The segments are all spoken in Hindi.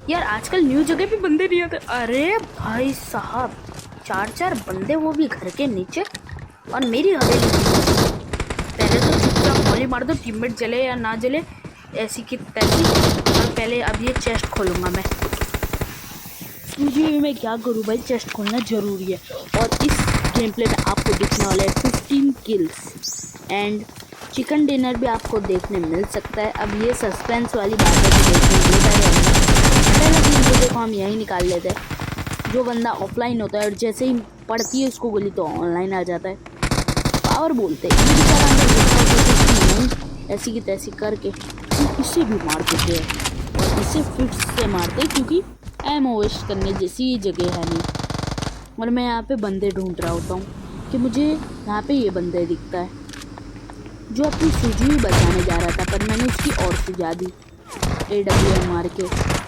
यार आजकल न्यू जगह पे बंदे नहीं आते। अरे भाई साहब, 4-4 बंदे, वो भी घर के नीचे और मेरी हवेली की। पहले तो चुपचाप मौली मार दो, टीममेट जले या ना जले, ऐसी की तैसी। और पहले अब ये चेस्ट खोलूंगा मैं। मुझे मैं क्या करूँ भाई, चेस्ट खोलना ज़रूरी है। और इस गेम प्ले में आपको दिखने वाले हैं 15 किल्स एंड चिकन डिनर भी आपको देखने मिल सकता है। अब ये सस्पेंस वाली बात है कि देखने मिलता है या नहीं। पहले 3 बंदे को हम यहीं निकाल लेते हैं। जो बंदा ऑफलाइन होता है और जैसे ही पड़ती है उसको गोली तो ऑनलाइन आ जाता है। पावर बोलते हैं। ये बेचारा अंदर घुसा है तो नहीं, ऐसी की तैसी करके इसे भी मार देते हैं और इसे फिर से मारते हैं क्योंकि एमओ वेस्ट करने जैसी ये जगह है नहीं। और मैं यहाँ पे बंदे ढूंढ रहा होता हूँ कि मुझे यहाँ पे ये बंदे दिखता है जो अपनी सूझी हुई बचाने जा रहा था, पर मैंने उसकी और सुझा दी AWM मार के।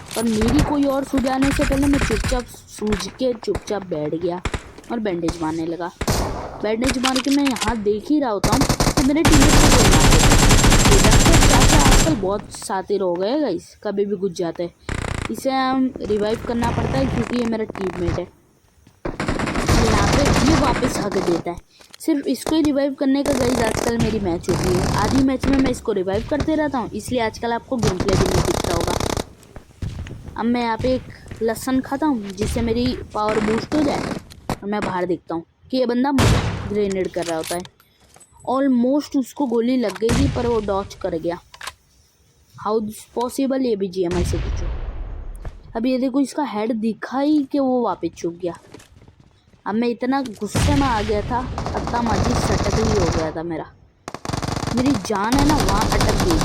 और मेरी कोई और सुझाने से पहले मैं चुपचाप सूझ के चुपचाप बैठ गया और बैंडेज मारने लगा। बैंडेज मार के मैं यहाँ देख ही रहा होता हूँ तो मेरे टीममेट को कोई मार देता है। चाचा आजकल बहुत शातिर हो गए गाइस, कभी भी घुस जाते हैं। इसे हम रिवाइव करना पड़ता है क्योंकि ये मेरा टीममेट है। यहाँ पे ये वापस हक देता है। सिर्फ इसको ही रिवाइव करने का गाइस आजकल मेरी मैच होती है। आधी मैच में मैं इसको रिवाइव करते रहता हूँ, इसलिए आजकल आपको गेम प्ले भी नहीं दिखता होगा। अब मैं यहाँ पे एक लहसन खाता हूँ जिससे मेरी पावर बूस्ट हो जाए और मैं बाहर देखता हूँ कि ये बंदा ग्रेनेड कर रहा होता है। ऑलमोस्ट उसको गोली लग गई थी पर वो डॉच कर गया। हाउ दिस पॉसिबल, ये भी GMI से पूछो। अब ये देखो, इसका हेड दिखा ही कि वो वापस छुप गया। अब मैं इतना गुस्से में आ गया था, पत्ता माजी सटक ही हो गया था मेरी जान है ना वहाँ अटक गई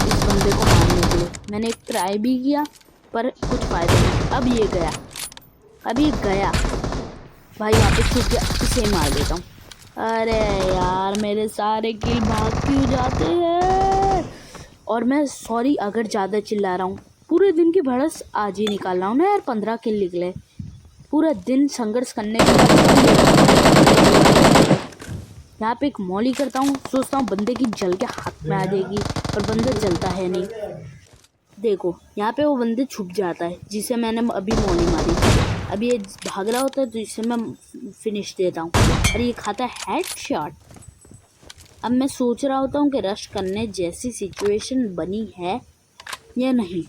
इस बंदे को मारने के लिए। मैंने एक ट्राई भी किया पर कुछ फायदा नहीं। अब ये गया भाई, वहाँ पे छुप गया, इसे मार देता हूँ। अरे यार मेरे सारे किल भाग क्यों जाते हैं। और मैं सॉरी अगर ज़्यादा चिल्ला रहा हूँ, पूरे दिन की भड़स आज ही निकाल रहा हूँ ना यार। 15 किल निकले, पूरा दिन संघर्ष करने के बाद यहाँ पे एक मौली करता हूँ। सोचता हूँ बंदे की जल के हाथ में आ जाएगी, पर बंदा जलता है नहीं। देखो यहाँ पे वो बंदे छुप जाता है जिसे मैंने अभी मौली मारी। अब ये भाग रहा होता है तो इसे मैं फिनिश देता हूँ और ये खाता है हेडशॉट। अब मैं सोच रहा होता हूँ कि रश करने जैसी सिचुएशन बनी है या नहीं।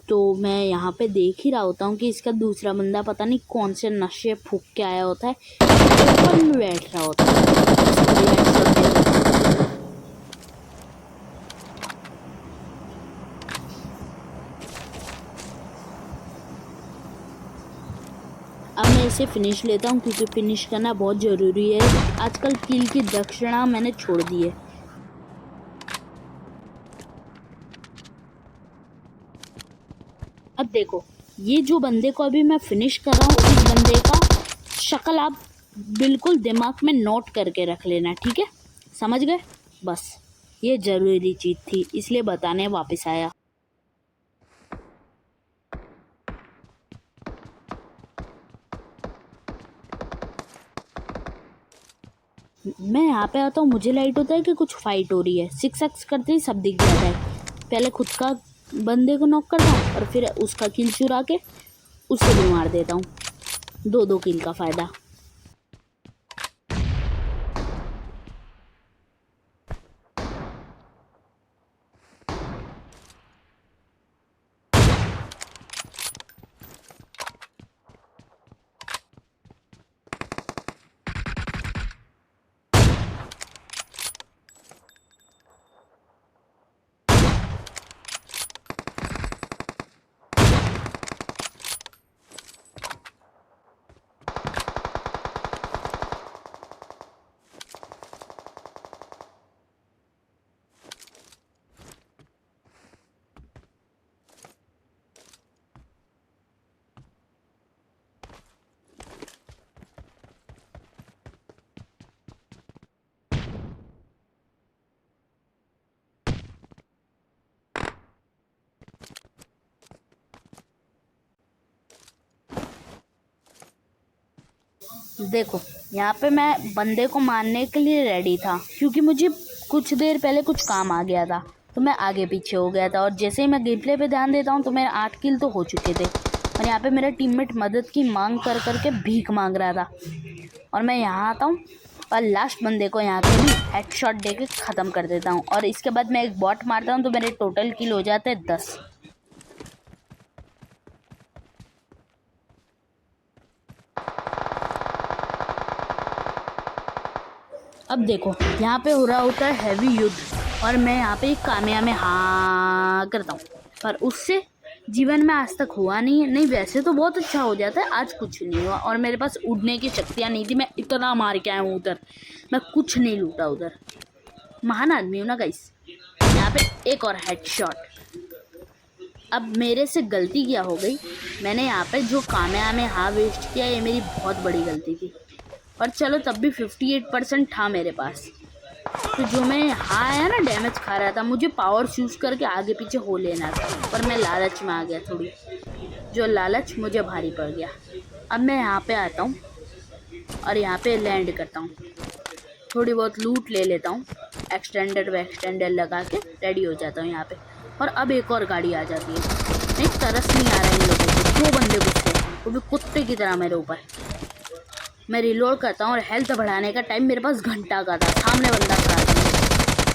तो मैं यहाँ पे देख ही रहा होता हूँ कि इसका दूसरा बंदा पता नहीं कौन से नशे फूक के आया होता है, ओपन में बैठ रहा होता है। अब मैं इसे फिनिश लेता हूँ क्योंकि फिनिश करना बहुत ज़रूरी है। आजकल किल की दक्षिणा मैंने छोड़ दी है। अब देखो, ये जो बंदे को अभी मैं फिनिश कर रहा हूँ, इस बंदे का शक्ल आप बिल्कुल दिमाग में नोट करके रख लेना, ठीक है? समझ गए? बस ये ज़रूरी चीज़ थी, इसलिए बताने वापस आया। मैं यहाँ पे आता हूँ, मुझे लाइट होता है कि कुछ फाइट हो रही है। 6x करते ही सब दिख जाता है। पहले खुद का बंदे को नॉक करता हूँ और फिर उसका किल चुरा के उससे भी मार देता हूँ। 2-2 किल का फ़ायदा। देखो यहाँ पे मैं बंदे को मारने के लिए रेडी था क्योंकि मुझे कुछ देर पहले कुछ काम आ गया था। तो मैं आगे पीछे हो गया था। और जैसे ही मैं गेम प्ले पे ध्यान देता हूँ तो मेरे 8 किल तो हो चुके थे। और यहाँ पे मेरा टीममेट मदद की मांग कर करके भीख मांग रहा था। और मैं यहाँ आता हूँ और लास्ट बंदे को यहाँ पे भी हेडशॉट दे के ख़त्म कर देता हूँ। और इसके बाद मैं एक बॉट मारता हूँ तो मेरे टोटल किल हो जाते हैं 10। अब देखो यहाँ पे हो रहा होता है हैवी युद्ध और मैं यहाँ पे कामयाब में हाँ करता हूँ, पर उससे जीवन में आज तक हुआ नहीं है। नहीं वैसे तो बहुत अच्छा हो जाता है, आज कुछ नहीं हुआ। और मेरे पास उड़ने की शक्तियाँ नहीं थी, मैं इतना मार के आया हूँ उधर, मैं कुछ नहीं लूटा उधर। महान आदमी हूँ ना गाइस। यहाँ पे एक और हेडशॉट। अब मेरे से गलती क्या हो गई, मैंने यहाँ पे जो कामयाब में हाँ वेस्ट किया, ये मेरी बहुत बड़ी गलती थी। और चलो तब भी 58% था मेरे पास। तो जो मैं हाँ आया ना डैमेज खा रहा था, मुझे पावर यूज़ करके आगे पीछे हो लेना था, पर मैं लालच में आ गया थोड़ी, जो लालच मुझे भारी पड़ गया। अब मैं यहाँ पे आता हूँ और यहाँ पे लैंड करता हूँ, थोड़ी बहुत लूट ले लेता हूँ, एक्सटेंडर लगा के रेडी हो जाता हूँ यहाँ पे। और अब एक और गाड़ी आ जाती है। नहीं तरस नहीं आ रहा है इन लोगों को, 2 बंदे घुसते हैं वो भी कुत्ते की तरह मेरे ऊपर। मैं रिलोड करता हूँ और हेल्थ बढ़ाने का टाइम मेरे पास घंटा का था। सामने बंदा खड़ा था,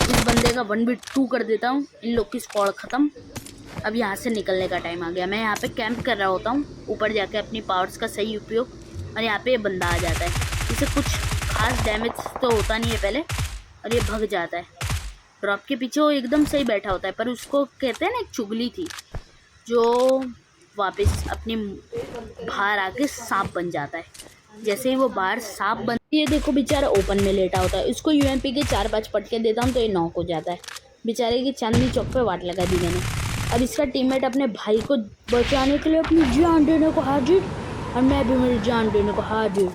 इस बंदे का 1v2 कर देता हूँ, इन लोग की स्क्वाड ख़त्म। अब यहाँ से निकलने का टाइम आ गया। मैं यहाँ पे कैंप कर रहा होता हूँ, ऊपर जाके अपनी पावर्स का सही उपयोग। और यहाँ पे ये बंदा आ जाता है, इसे कुछ खास डैमेज तो होता नहीं है पहले, और ये भग जाता है। ड्रॉप के पीछे वो एकदम सही बैठा होता है, पर उसको कहते हैं ना एक चुगली थी, जो वापस अपनी बाहर आके सांप बन जाता है। जैसे ही वो बाहर सांप बन, ये देखो बेचारा ओपन में लेटा होता है, इसको यूएमपी के 4-5 पटके देता हूँ तो ये नॉक हो जाता है। बेचारे की चांदनी चौक पे वाट लगा दी मैंने। अब इसका टीममेट अपने भाई को बचाने के लिए अपनी जान देने को हाजिर, और मैं भी मेरी जान देने को हाजिर।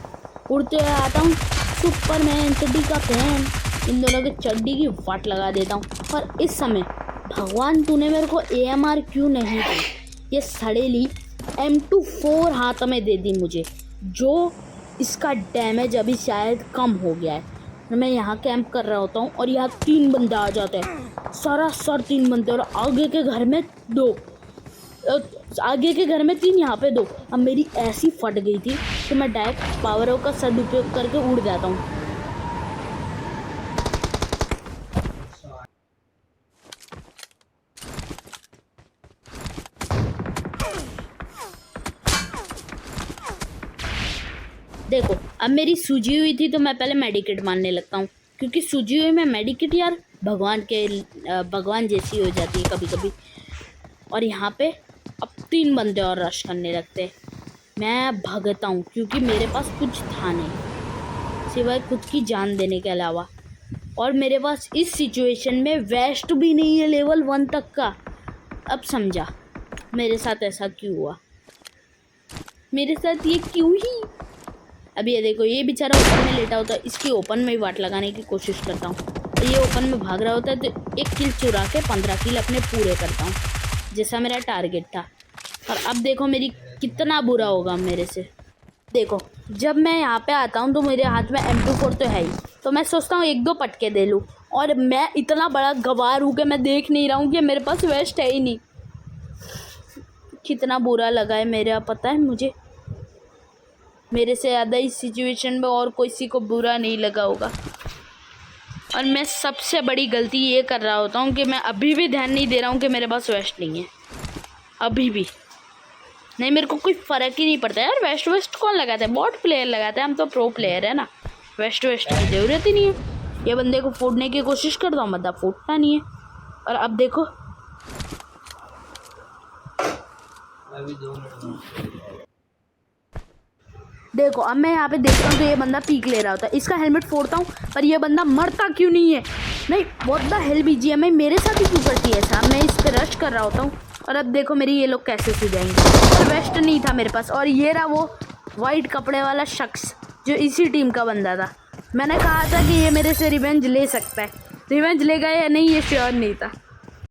उड़ते हुए आता हूँ, सुपरमैन चड्डी का फैन, इन दोनों के चड्डी की वाट लगा देता हूँ। और इस समय भगवान तूने मेरे को AMR क्यों नहीं दी, ये सड़ेली M24 हाथ में दे दी मुझे, जो इसका डैमेज अभी शायद कम हो गया है। मैं यहाँ कैंप कर रहा होता हूँ और यहाँ 3 बंदे आ जाते हैं, सरासर 3 बंदे, और आगे के घर में 2, आगे के घर में 3, यहाँ पे 2। अब मेरी ऐसी फट गई थी कि मैं डायरेक्ट पावरों का सदुपयोग करके उड़ जाता हूँ। देखो अब मेरी सूजी हुई थी तो मैं पहले मेडिकेट मारने लगता हूँ, क्योंकि सूजी हुई में मेडिकेट यार भगवान जैसी हो जाती है कभी कभी। और यहाँ पे अब 3 बंदे और रश करने लगते हैं। मैं भागता हूँ क्योंकि मेरे पास कुछ था नहीं सिवाय खुद की जान देने के अलावा। और मेरे पास इस सिचुएशन में वेस्ट भी नहीं है लेवल 1 तक का। अब समझा मेरे साथ ऐसा क्यों हुआ, मेरे साथ ये क्यों ही। अब ये देखो ये बेचारा ओपन में लेटा होता है, इसकी ओपन में ही वाट लगाने की कोशिश करता हूँ, तो ये ओपन में भाग रहा होता है, तो 1 किल चुरा के 15 किल अपने पूरे करता हूँ, जैसा मेरा टारगेट था। और अब देखो मेरी कितना बुरा होगा मेरे से। देखो जब मैं यहाँ पे आता हूँ तो मेरे हाथ में M24 तो है ही, तो मैं सोचता हूँ 1-2 पटके दे लूँ, और मैं इतना बड़ा गवार हूँ कि मैं देख नहीं रहा हूँ कि मेरे पास वेस्ट है ही नहीं। कितना बुरा लगा है मेरा, पता है मुझे, मेरे से ज़्यादा इस सिचुएशन में और किसी को बुरा नहीं लगा होगा। और मैं सबसे बड़ी गलती ये कर रहा होता हूँ कि मैं अभी भी ध्यान नहीं दे रहा हूँ कि मेरे पास वेस्ट नहीं है, अभी भी नहीं। मेरे को कोई फ़र्क ही नहीं पड़ता यार, वेस्ट कौन लगाता है, बॉट प्लेयर लगाता है, हम तो प्रो प्लेयर है ना, वेस्ट की ज़रूरत ही नहीं है। ये बंदे को फोड़ने की कोशिश करता हूँ, बंदा फूटता नहीं है। और अब देखो देखो अब मैं यहाँ पे देखता हूँ तो ये बंदा पीक ले रहा होता है, इसका हेलमेट फोड़ता हूँ, पर ये बंदा मरता क्यों नहीं है। नहीं व्हाट द हेल BGM मेरे साथ ही क्यों करती है ऐसा। मैं इस पर रश कर रहा होता हूँ, और अब देखो मेरी ये लोग कैसे सी जाएंगे। और वेस्ट नहीं था मेरे पास, और ये रहा वो वाइट कपड़े वाला शख्स जो इसी टीम का बंदा था। मैंने कहा था कि ये मेरे से रिवेंज ले सकता है, रिवेंज लेगा या नहीं ये श्योर नहीं था।